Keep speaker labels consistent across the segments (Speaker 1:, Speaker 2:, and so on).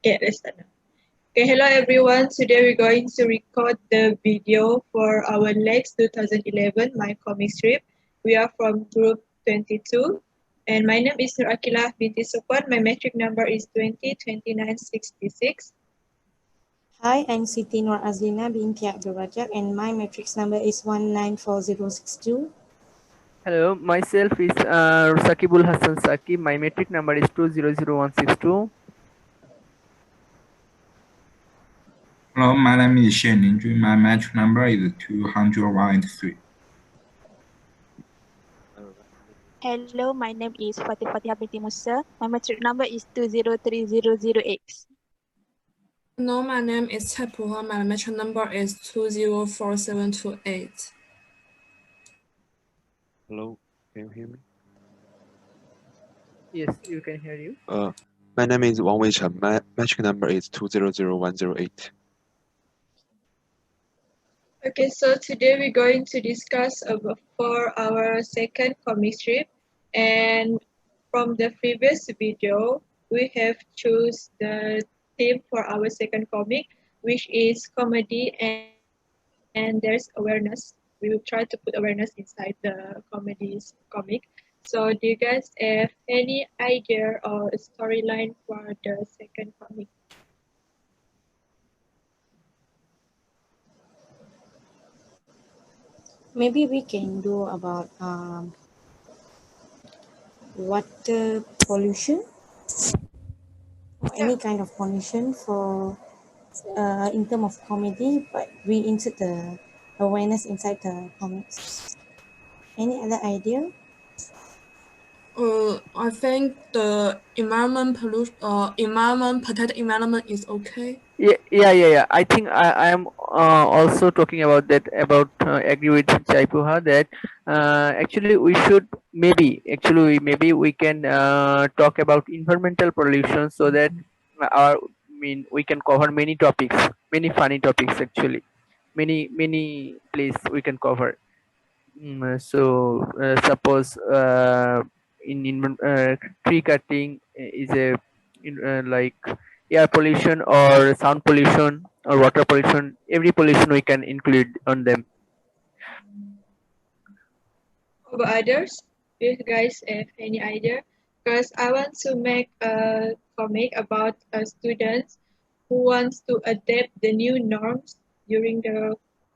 Speaker 1: Okay, let's start now. Okay, hello everyone. Today we're going to record the video for our Lax2011, my comic strip. We are from group 22. And my name is Nur Akilah binti Sukwan. My metric number is 202966.
Speaker 2: Hi, I'm Siti Nur Azlina binti Abdul Rajak and my matrix number is 194062.
Speaker 3: Hello, myself is Sakibul Hassan Saki. My metric number is 200162.
Speaker 4: Hello, my name is Shen Linjun. My match number is 203.
Speaker 5: Hello, my name is Fatihah binti Musa. My matric number is 2030008.
Speaker 6: No, my name is Chaipuha. My match number is 204728.
Speaker 7: Hello, can you hear me?
Speaker 3: Yes, you can hear you.
Speaker 7: My name is Wang Weichen. My match number is 200108.
Speaker 1: Okay, so today we're going to discuss for our second comic strip, and from the previous video we have choose the theme for our second comic, which is comedy, and there's awareness. We will try to put awareness inside the comedy's comic. So do you guys have any idea or storyline for the second comic?
Speaker 2: Maybe we can do about water pollution or any kind of pollution for in terms of comedy, but we insert the awareness inside the comics. Any other idea?
Speaker 6: I think the environment protect environment is okay.
Speaker 3: Yeah. I think I am also talking about that. Agree with Chaipuha that actually we should maybe we can talk about environmental pollution so that we can cover many topics, many funny topics actually, many place we can cover. So suppose tree cutting is a like air pollution or sound pollution or water pollution. Every pollution we can include on them.
Speaker 1: How about others? Do you guys have any idea? Because I want to make a comic about students who wants to adapt the new norms during the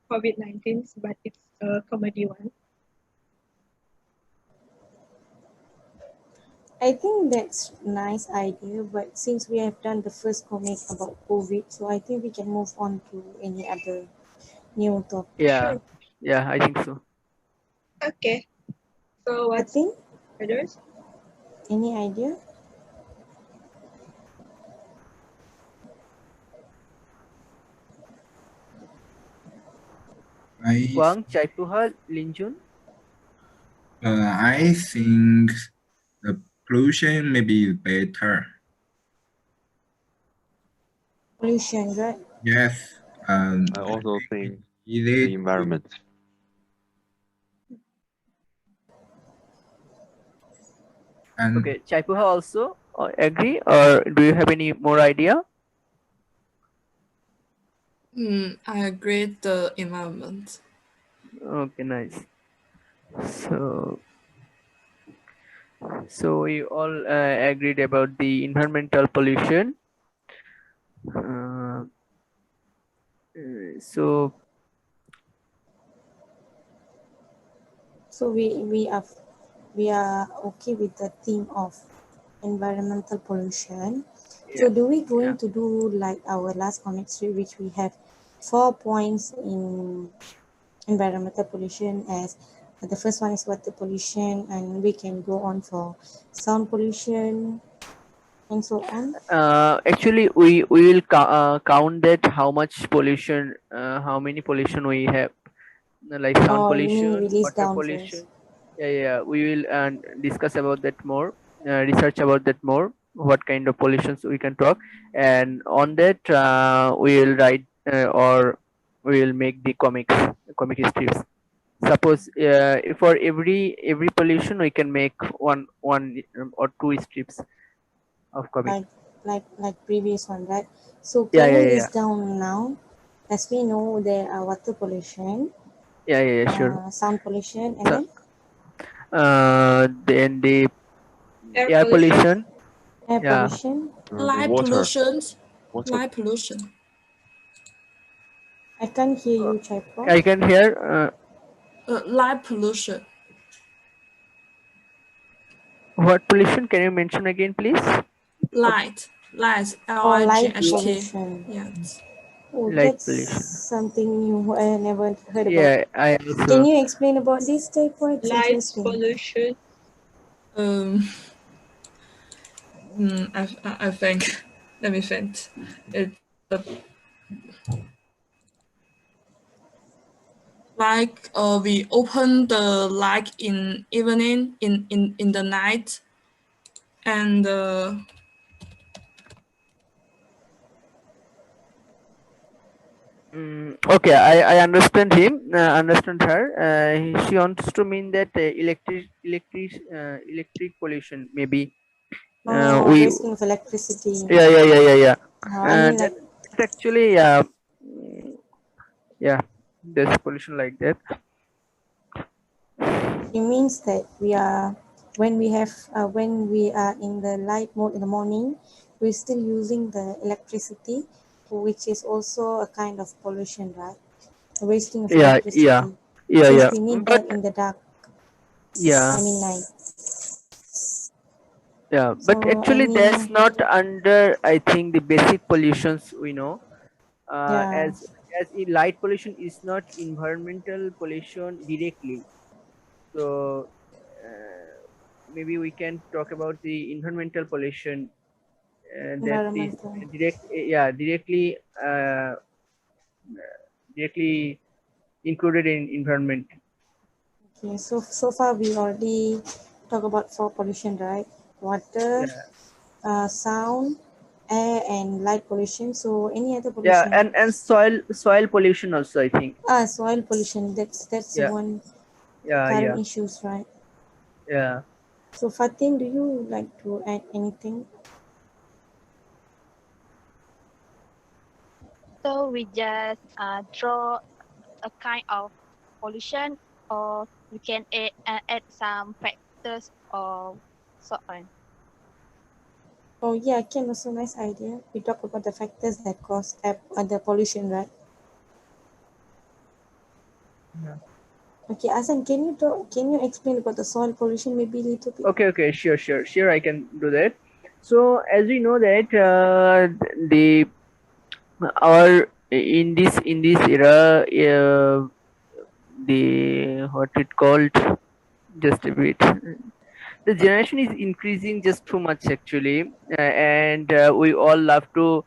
Speaker 1: COVID-19, but it's a comedy one.
Speaker 2: I think that's nice idea, but since we have done the first comic about COVID, so I think we can move on to any other new topic.
Speaker 3: Yeah, I think so.
Speaker 1: Okay. So what's others?
Speaker 2: Any idea?
Speaker 3: Wang, Chaipuha, Linjun.
Speaker 4: I think the pollution may be better.
Speaker 2: Pollution, right?
Speaker 4: Yes.
Speaker 7: I also think the environment.
Speaker 3: Okay, Chaipuha also agree, or do you have any more idea?
Speaker 6: I agree the environment.
Speaker 3: Okay, nice. So we all agreed about the environmental pollution. So
Speaker 2: we are okay with the theme of environmental pollution. So do we going to do like our last comic strip, which we have 4 points in environmental pollution, as the first one is water pollution, and we can go on for sound pollution and so on.
Speaker 3: Actually we will count that how much pollution, how many pollution we have, like sound pollution, water pollution. Yeah, we will discuss about that more, research about that more, what kind of pollutions we can talk, and on that we will write or we will make the comic strips. Suppose for every pollution we can make one or two strips of comic.
Speaker 2: like previous one, right? So
Speaker 3: Yeah,
Speaker 2: can
Speaker 3: yeah,
Speaker 2: we
Speaker 3: yeah, yeah.
Speaker 2: list down now? As we know, there are water pollution,
Speaker 3: Yeah, yeah, yeah, sure.
Speaker 2: sound pollution, and
Speaker 3: So,
Speaker 2: then
Speaker 3: then the
Speaker 1: Air
Speaker 3: air
Speaker 1: pollution.
Speaker 3: pollution.
Speaker 2: air
Speaker 3: Yeah.
Speaker 2: pollution.
Speaker 7: The
Speaker 6: Light
Speaker 7: water.
Speaker 6: pollution.
Speaker 7: Water.
Speaker 6: Light pollution.
Speaker 2: I can't hear you, Chaipro.
Speaker 3: I can hear.
Speaker 6: Light pollution.
Speaker 3: What pollution? Can you mention again, please?
Speaker 6: Light.
Speaker 2: Or light
Speaker 6: LIGHT.
Speaker 2: pollution.
Speaker 6: Yes.
Speaker 2: Oh,
Speaker 3: Light
Speaker 2: that's
Speaker 3: pollution.
Speaker 2: something new I never heard about.
Speaker 3: Yeah, I
Speaker 2: Can
Speaker 3: also.
Speaker 2: you explain about this, Chaipro? It's
Speaker 1: Light
Speaker 2: interesting.
Speaker 1: pollution.
Speaker 6: Um. I think. Let me think. It's like we open the light in evening in the night, and
Speaker 3: Okay, I understand him. Understand her. She wants to mean that electric pollution maybe. We
Speaker 2: Wasting of electricity.
Speaker 3: yeah.
Speaker 2: I mean,
Speaker 3: That
Speaker 2: like,
Speaker 3: that actually yeah. There's pollution like that.
Speaker 2: it means that when we are in the light mode in the morning, we're still using the electricity, which is also a kind of pollution, right? The wasting of
Speaker 3: Yeah, yeah,
Speaker 2: electricity, since
Speaker 3: yeah.
Speaker 2: we need
Speaker 3: But
Speaker 2: that in the dark.
Speaker 3: yeah,
Speaker 2: I mean, night.
Speaker 3: yeah. But
Speaker 2: So
Speaker 3: actually, that's
Speaker 2: any,
Speaker 3: not under. I think the basic pollutions we know.
Speaker 2: yeah,
Speaker 3: As in light pollution is not environmental pollution directly. So maybe we can talk about the environmental pollution that is
Speaker 2: environmental.
Speaker 3: uh, directly included in environment.
Speaker 2: Okay, so far we already talk about four pollution, right? Water,
Speaker 3: Yeah,
Speaker 2: sound, air, and light pollution. So any other
Speaker 3: yeah,
Speaker 2: pollution?
Speaker 3: and soil pollution also, I think.
Speaker 2: Soil pollution. That's the
Speaker 3: Yeah,
Speaker 2: one
Speaker 3: yeah,
Speaker 2: current
Speaker 3: yeah,
Speaker 2: issues, right?
Speaker 3: yeah.
Speaker 2: So Fatin, do you like to add anything?
Speaker 5: So we just draw a kind of pollution, or we can add some factors or so on.
Speaker 2: Oh yeah, can also nice idea. We talk about the factors that cause the pollution, right?
Speaker 3: Yeah.
Speaker 2: Okay, Asan, can you explain about the soil pollution maybe a little bit?
Speaker 3: Okay, sure. I can do that. So as we know that the our in this era, the what it called, just a bit, the generation is increasing just too much actually, and we all love to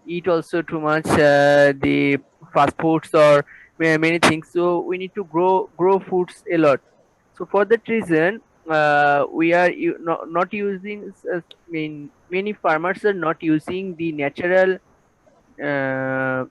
Speaker 3: eat also too much the fast foods or many things, so we need to grow foods a lot. So for that reason, we are not using many farmers are not using the natural uh,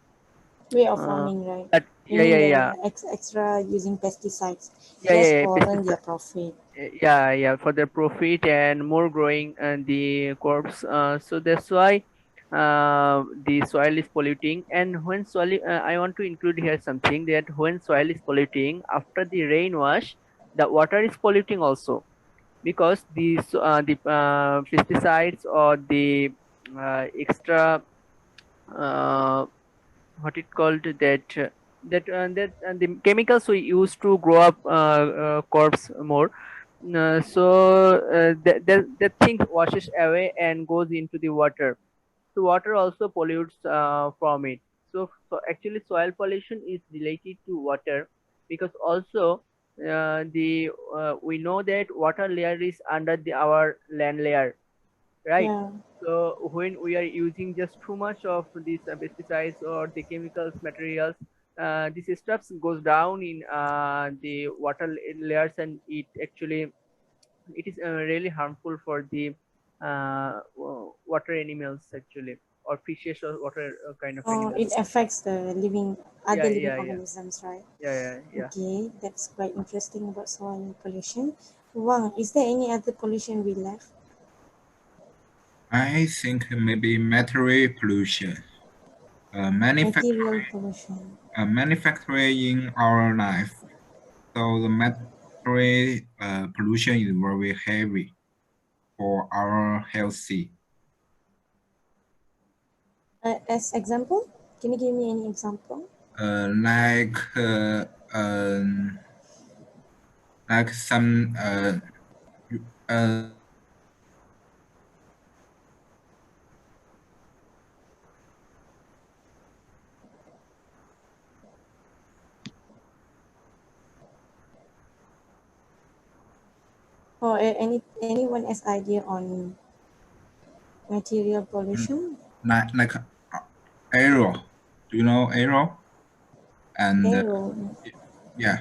Speaker 2: Way of
Speaker 3: uh,
Speaker 2: farming, right? You
Speaker 3: yeah,
Speaker 2: mean
Speaker 3: yeah,
Speaker 2: the
Speaker 3: yeah,
Speaker 2: extra using pesticides just
Speaker 3: yeah,
Speaker 2: for earn their
Speaker 3: pesticide.
Speaker 2: profit?
Speaker 3: Yeah, for their profit and more growing and the crops. So that's why the soil is polluting. And when I want to include here something that when soil is polluting after the rain wash, the water is polluting also, because the pesticides or the extra uh, what it called that the chemicals we use to grow up crops more. That thing washes away and goes into the water. So water also pollutes from it. So actually soil pollution is related to water, because also the we know that water layer is under our land layer, right?
Speaker 2: Yeah.
Speaker 3: So when we are using just too much of these pesticides or the chemicals materials, this stuff goes down in the water layers, and it is really harmful for the water animals actually, or fishes, or water kind of animals.
Speaker 2: It affects the
Speaker 3: Yeah,
Speaker 2: other living
Speaker 3: yeah, yeah,
Speaker 2: organisms, right?
Speaker 3: yeah.
Speaker 2: Okay, that's quite interesting about soil pollution. Wang, is there any other pollution we left?
Speaker 4: I think maybe material pollution.
Speaker 2: Material pollution.
Speaker 4: Manufacturing in our life. So the material pollution is very heavy for our healthy.
Speaker 2: As example, can you give me any example?
Speaker 4: Like some
Speaker 2: Or anyone has idea on material pollution?
Speaker 4: like arrow. Do you know arrow? And
Speaker 2: Aero.
Speaker 4: yeah.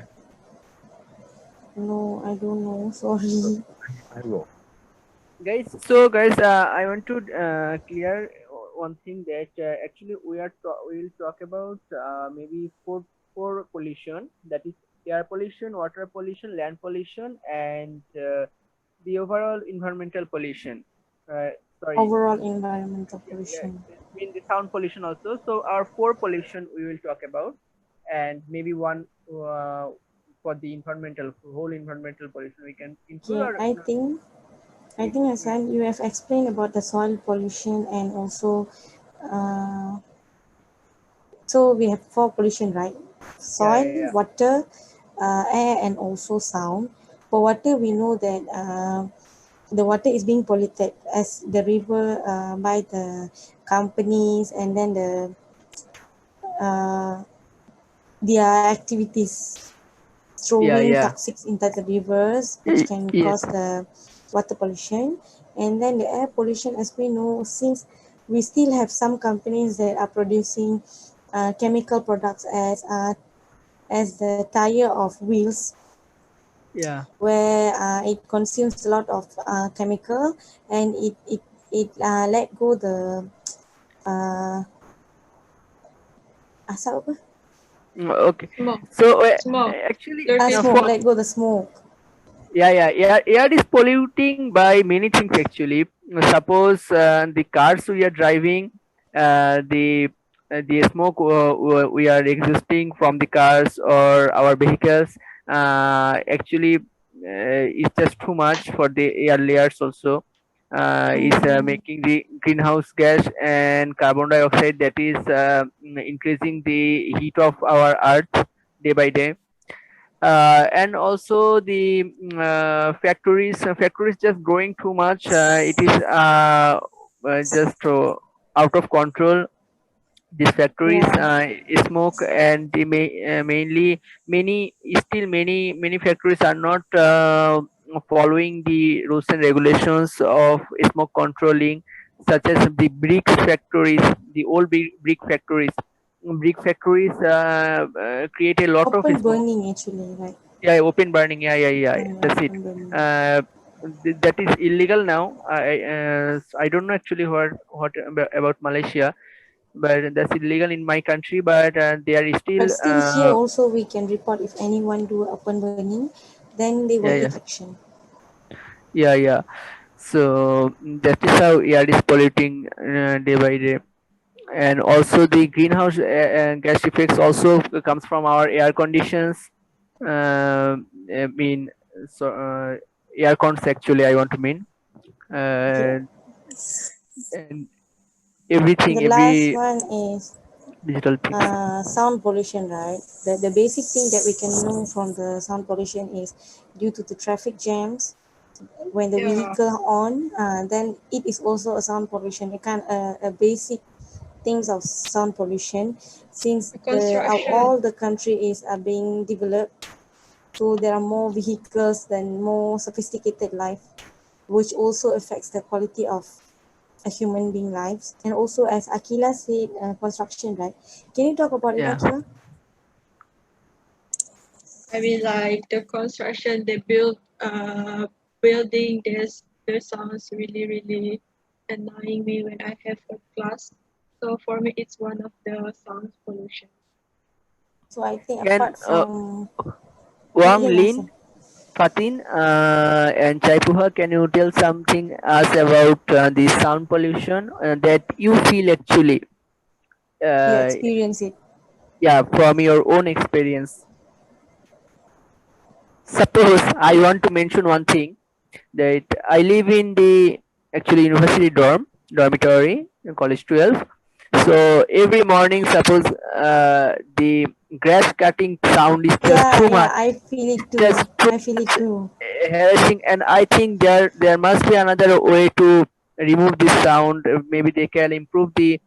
Speaker 2: No, I don't know. Sorry.
Speaker 3: Arrow. Guys, I want to clear one thing that actually we will talk about maybe four pollution, that is air pollution, water pollution, land pollution, and the overall environmental pollution. Sorry,
Speaker 2: Overall environmental
Speaker 3: yeah,
Speaker 2: pollution.
Speaker 3: it means the sound pollution also. So our four pollution we will talk about, and maybe one for the environmental, whole environmental pollution we can include,
Speaker 2: Okay,
Speaker 3: or
Speaker 2: I think Hassan, you have explained about the soil pollution and also so we have four pollution, right?
Speaker 3: yeah,
Speaker 2: Soil,
Speaker 3: yeah, yeah.
Speaker 2: water, air, and also sound. For water, we know that the water is being polluted as the river by the companies and then uh, their activities
Speaker 3: Yeah,
Speaker 2: throwing
Speaker 3: yeah.
Speaker 2: toxics into the rivers, which can
Speaker 3: Yes.
Speaker 2: cause the water pollution. And then the air pollution, as we know, since we still have some companies that are producing chemical products as the tire of wheels,
Speaker 3: Yeah.
Speaker 2: where it consumes a lot of chemical and it let go the uh, asap apa?
Speaker 3: Okay.
Speaker 1: Smoke.
Speaker 3: So
Speaker 1: Smoke.
Speaker 3: actually,
Speaker 1: Dirty
Speaker 2: Smoke,
Speaker 3: for
Speaker 1: smoke.
Speaker 2: let go the smoke.
Speaker 3: yeah, yeah, air is polluting by many things actually. Suppose the cars we are driving, the smoke we are existing from the cars or our vehicles, actually is just too much for the air layers also. Is
Speaker 2: Mm-hmm.
Speaker 3: making the greenhouse gas and carbon dioxide, that is increasing the heat of our earth day by day. And also the factories just growing too much. It is just out of control. These factories
Speaker 2: Yeah.
Speaker 3: smoke, and mainly many factories are not following the rules and regulations of smoke controlling, such as the bricks factories, the old brick factories. Brick factories create a lot of
Speaker 2: Open
Speaker 3: smoke.
Speaker 2: burning actually, right?
Speaker 3: Yeah, open burning. Yeah, yeah, yeah.
Speaker 2: Yeah,
Speaker 3: That's it.
Speaker 2: open burning.
Speaker 3: Uh, that is illegal now. I don't know actually what about Malaysia, but that's illegal in my country. But they are
Speaker 2: But
Speaker 3: still.
Speaker 2: still here also we can report if anyone do open burning, then they will
Speaker 3: Yeah,
Speaker 2: take
Speaker 3: yeah,
Speaker 2: action.
Speaker 3: yeah, yeah. So that is how air is polluting day by day. And also the greenhouse gas effects also comes from our air conditions. I mean, so air cons actually I want to mean.
Speaker 2: Okay.
Speaker 3: uh, and
Speaker 2: The
Speaker 3: everything,
Speaker 2: last
Speaker 3: every
Speaker 2: one is
Speaker 3: digital things.
Speaker 2: sound pollution, right? The basic thing that we can know from the sound pollution is due to the traffic jams. When the
Speaker 1: Yeah.
Speaker 2: vehicle on, then it is also a sound pollution. It can a basic things of sound pollution since
Speaker 1: The
Speaker 2: all
Speaker 1: construction.
Speaker 2: the country is being developed, so there are more vehicles than more sophisticated life, which also affects the quality of a human being lives. And also, as Akila said, construction, right? Can you talk about it,
Speaker 3: Yeah,
Speaker 2: Akila?
Speaker 1: I mean, like the construction, they build building. This sounds really annoying me when I have a class. So for me, it's one of the sound pollution.
Speaker 2: So I think
Speaker 3: can
Speaker 2: apart from
Speaker 3: Wang
Speaker 2: yeah,
Speaker 3: Lin,
Speaker 2: Nasser.
Speaker 3: Fatin and Chaipuha, can you tell something us about the sound pollution that you feel actually?
Speaker 2: You
Speaker 3: Uh,
Speaker 2: experience it.
Speaker 3: yeah, from your own experience. Suppose I want to mention one thing that I live in the actually university dormitory in college 12. So every morning, suppose the grass cutting sound is just
Speaker 2: Yeah,
Speaker 3: too
Speaker 2: yeah,
Speaker 3: much.
Speaker 2: I feel
Speaker 3: It's
Speaker 2: it too.
Speaker 3: just too
Speaker 2: I feel it
Speaker 3: much
Speaker 2: too.
Speaker 3: harassing, and I think there must be another way to remove this sound. Maybe they can improve the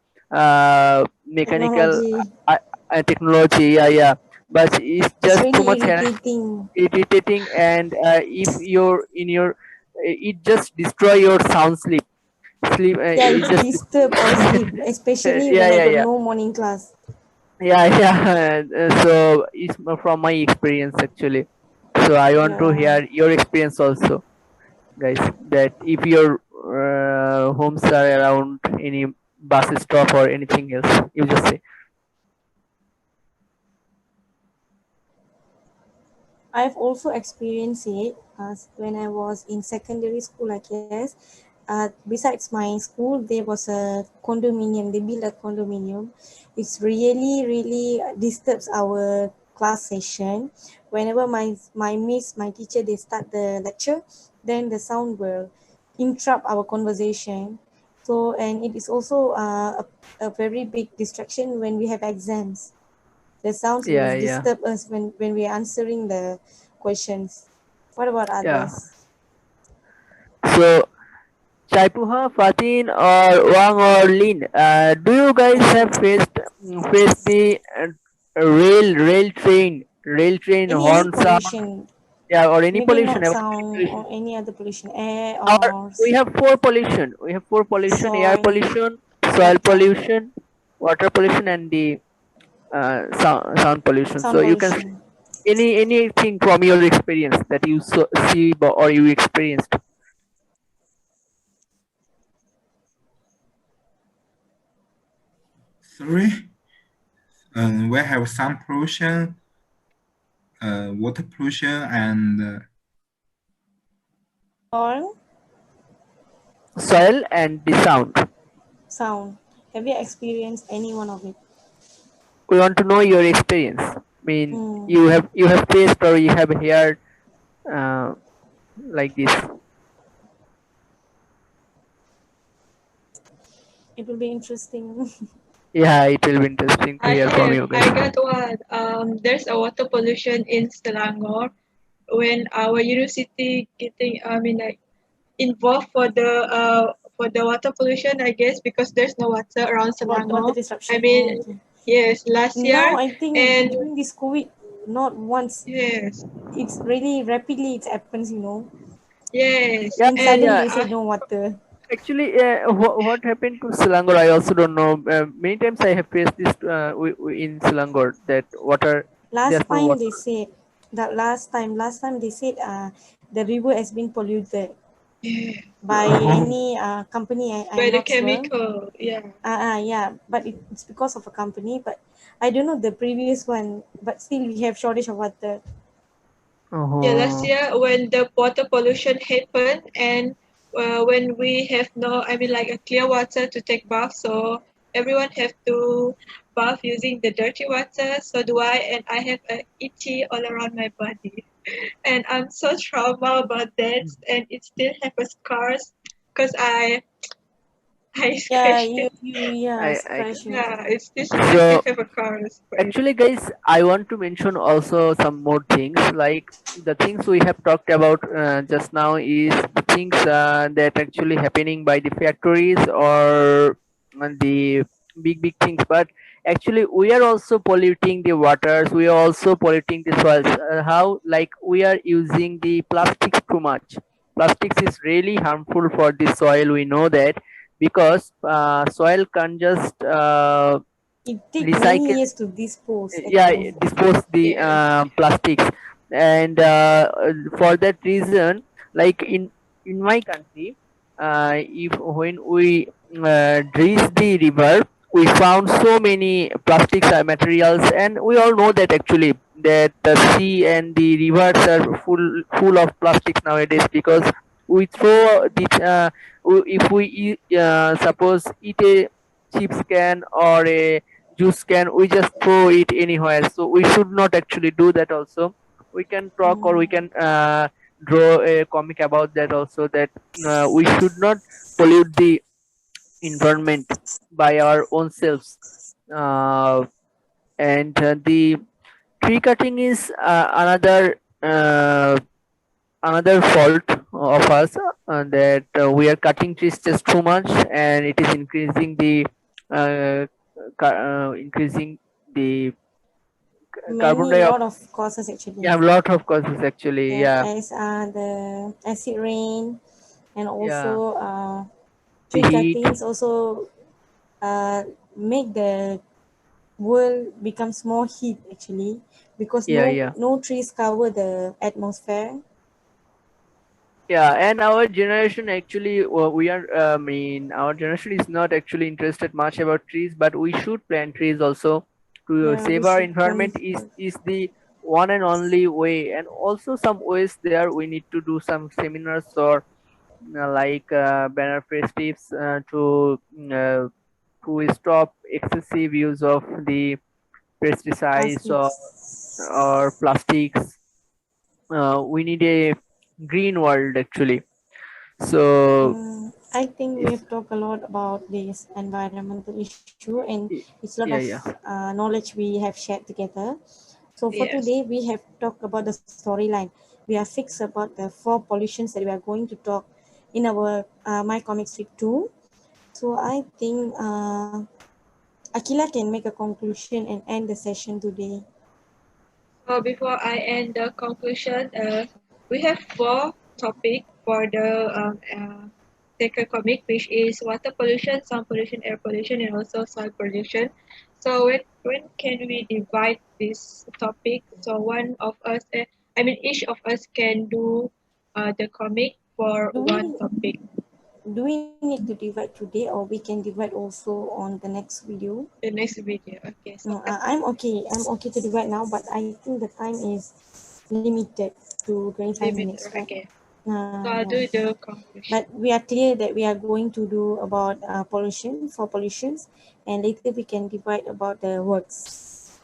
Speaker 3: mechanical
Speaker 2: Technology.
Speaker 3: uh, technology. Yeah, yeah. But it's
Speaker 2: It's
Speaker 3: just too
Speaker 2: really
Speaker 3: much
Speaker 2: irritating.
Speaker 3: irritating, and if you're in your it just destroy your sound sleep
Speaker 2: Yeah,
Speaker 3: it
Speaker 2: it's
Speaker 3: just
Speaker 2: disturb our sleep, especially
Speaker 3: yeah,
Speaker 2: when I
Speaker 3: yeah,
Speaker 2: got
Speaker 3: yeah,
Speaker 2: no morning class.
Speaker 3: yeah, yeah. So it's from my experience actually, so I want to
Speaker 2: Yeah.
Speaker 3: hear your experience also, guys, that if your homes are around any bus stop or anything else, you just say.
Speaker 2: I've also experienced it when I was in secondary school, I guess. Besides my school, there was a condominium. They built a condominium. It's really, really disturbs our class session. Whenever my miss, my teacher, they start the lecture, then the sound will interrupt our conversation. So, and it is also a very big distraction when we have exams. The sounds will
Speaker 3: Yeah, yeah,
Speaker 2: disturb us when we are answering the questions. What about
Speaker 3: yeah.
Speaker 2: others?
Speaker 3: So Chaipuha, Fatin, or Wang or Lin, do you guys have faced the rail train
Speaker 2: Any
Speaker 3: horn sound,
Speaker 2: pollution,
Speaker 3: yeah, or any
Speaker 2: maybe
Speaker 3: pollution,
Speaker 2: not
Speaker 3: about any
Speaker 2: sound
Speaker 3: pollution?
Speaker 2: or any other pollution, air
Speaker 3: Or
Speaker 2: or
Speaker 3: we have four pollution. We have four pollution: air
Speaker 2: soil,
Speaker 3: pollution, soil
Speaker 2: water,
Speaker 3: pollution, water pollution, and the sound pollution.
Speaker 2: sound
Speaker 3: So you can say
Speaker 2: pollution.
Speaker 3: anything from your experience that you see or you experienced.
Speaker 4: Sorry. We have some pollution, water pollution, and
Speaker 2: Soil,
Speaker 3: Soil and the sound.
Speaker 2: sound. Have you experienced any one of it?
Speaker 3: We want to know your experience. I mean,
Speaker 2: Hmm.
Speaker 3: you have faced or you have heard uh, like this.
Speaker 2: It will be interesting.
Speaker 3: Yeah, it will be interesting to hear from you
Speaker 1: I
Speaker 3: guys.
Speaker 1: got one. There's a water pollution in Selangor when our university getting, I mean, like involved for the water pollution, I guess, because there's no water around
Speaker 2: Water
Speaker 1: Selangor. I
Speaker 2: disruption. Oh,
Speaker 1: mean,
Speaker 2: okay.
Speaker 1: yes, last
Speaker 2: Now
Speaker 1: year,
Speaker 2: I think
Speaker 1: and
Speaker 2: during this COVID, not once.
Speaker 1: yes,
Speaker 2: It's really rapidly it happens.
Speaker 1: yes,
Speaker 3: Yeah,
Speaker 2: Then
Speaker 3: yeah,
Speaker 1: and
Speaker 2: sudden
Speaker 3: yeah.
Speaker 2: they say no water.
Speaker 3: Actually, what happened to Selangor, I also don't know. Many times I have faced this in Selangor that water, there's
Speaker 2: Last
Speaker 3: no
Speaker 2: time
Speaker 3: water.
Speaker 2: they said that last time they said the river has been polluted
Speaker 1: yeah,
Speaker 2: by
Speaker 3: Oh,
Speaker 2: any company.
Speaker 1: by
Speaker 2: I'm
Speaker 1: the
Speaker 2: not sure.
Speaker 1: chemical, yeah.
Speaker 2: Yeah, but it's because of a company. But I don't know the previous one. But still, we have shortage of water.
Speaker 1: Yeah, last
Speaker 3: oh,
Speaker 1: year when the water pollution happened and when we have no, I mean like a clear water to take bath, so everyone have to bath using the dirty water. So do I, and I have a itchy all around my body, and I'm so trauma about that, and it still have a scars because I
Speaker 2: Yeah,
Speaker 1: scratched it.
Speaker 2: yeah,
Speaker 3: I
Speaker 2: scratch you.
Speaker 1: Yeah, I still
Speaker 3: so
Speaker 1: have a scars for it.
Speaker 3: actually, guys, I want to mention also some more things. Like the things we have talked about just now is the things that actually happening by the factories or the big things. But actually, we are also polluting the waters. We are also polluting the soils. How, like, we are using the plastics too much. Plastics is really harmful for the soil. We know that because soil can just
Speaker 2: It take many
Speaker 3: recycle,
Speaker 2: years to dispose
Speaker 3: yeah,
Speaker 2: actually.
Speaker 3: dispose the
Speaker 1: Yes,
Speaker 3: plastics, and for that reason, like in my country, if when we dredge the river, we found so many plastics materials, and we all know that actually that the sea and the rivers are full of plastics nowadays, because we throw the if we suppose eat a chips can or a juice can, we just throw it anywhere. So we should not actually do that also. We can talk, or we
Speaker 2: Mm.
Speaker 3: can draw a comic about that also, that we should not pollute the environment by our own selves. And the tree cutting is another fault of us, that we are cutting trees just too much, and it is increasing the increasing the carbon
Speaker 2: Many
Speaker 3: dioxide.
Speaker 2: lot of causes actually.
Speaker 3: Yeah, lot of causes actually.
Speaker 2: Yes,
Speaker 3: Yeah,
Speaker 2: as the acid rain, and
Speaker 3: yeah,
Speaker 2: also
Speaker 3: the
Speaker 2: tree
Speaker 3: heat.
Speaker 2: cuttings also make the world becomes more heat actually, because
Speaker 3: Yeah,
Speaker 2: no
Speaker 3: yeah.
Speaker 2: no trees cover the atmosphere.
Speaker 3: Yeah, and our generation actually, we are, I mean, our generation is not actually interested much about trees, but we should plant trees also to
Speaker 2: Yeah, we
Speaker 3: save our
Speaker 2: should plant.
Speaker 3: environment. Is the one and only way, and also some ways there we need to do some seminars, or like banner festives to stop excessive use of the pesticides, or
Speaker 2: Plastics.
Speaker 3: plastics. We need a green world actually. So
Speaker 2: I think we
Speaker 3: it's,
Speaker 2: have talked a lot about this environmental issue, and it's a lot of
Speaker 3: yeah, yeah,
Speaker 2: knowledge we have shared together. So for
Speaker 1: Yes.
Speaker 2: today, we have talked about the storyline. We are fixed about the 4 pollutions that we are going to talk in our My Comic Strip 2. So I think Akila can make a conclusion and end the session today.
Speaker 1: So before I end the conclusion, we have four topics for the second comic, which is water pollution, sound pollution, air pollution, and also soil pollution. So when can we divide this topic? So one of us, I mean, each of us can do the comic for
Speaker 2: Do
Speaker 1: one
Speaker 2: we
Speaker 1: topic.
Speaker 2: do we need to divide today, or we can divide also on the next video?
Speaker 1: The next video. Okay. So
Speaker 2: No, I'm okay to divide now, but I think the time is limited to 25
Speaker 1: limit.
Speaker 2: minutes, right?
Speaker 1: Okay. So I'll
Speaker 2: Yeah.
Speaker 1: do the
Speaker 2: But
Speaker 1: conclusion.
Speaker 2: we are clear that we are going to do about pollution for pollutions, and later we can divide about the works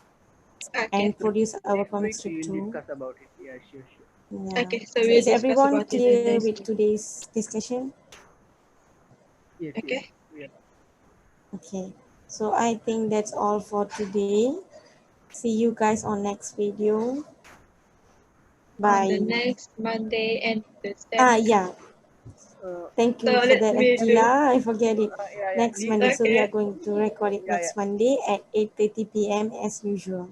Speaker 1: Okay.
Speaker 2: and produce our
Speaker 3: next
Speaker 2: comic
Speaker 3: week
Speaker 2: strip
Speaker 3: we will
Speaker 2: too.
Speaker 3: discuss about it. Yeah, sure, sure.
Speaker 2: Yeah.
Speaker 1: Okay. So
Speaker 2: So
Speaker 1: we'll
Speaker 2: is
Speaker 1: discuss
Speaker 2: everyone
Speaker 1: about it in
Speaker 2: clear
Speaker 1: next
Speaker 2: with
Speaker 1: week.
Speaker 2: today's discussion?
Speaker 3: Yes, yes.
Speaker 1: Okay.
Speaker 3: Yeah.
Speaker 2: Okay. So I think that's all for today. See you guys on next video.
Speaker 1: On the
Speaker 2: Bye.
Speaker 1: next Monday and the same.
Speaker 2: Yeah.
Speaker 3: Uh,
Speaker 2: Thank
Speaker 1: So
Speaker 2: you for
Speaker 1: let
Speaker 2: that,
Speaker 1: me do.
Speaker 2: Akila. I forget it.
Speaker 3: yeah, yeah.
Speaker 2: Next Monday. So we are
Speaker 1: Okay.
Speaker 2: going to record it
Speaker 3: Yeah, yeah.
Speaker 2: next Monday at 8:30 p.m. as usual.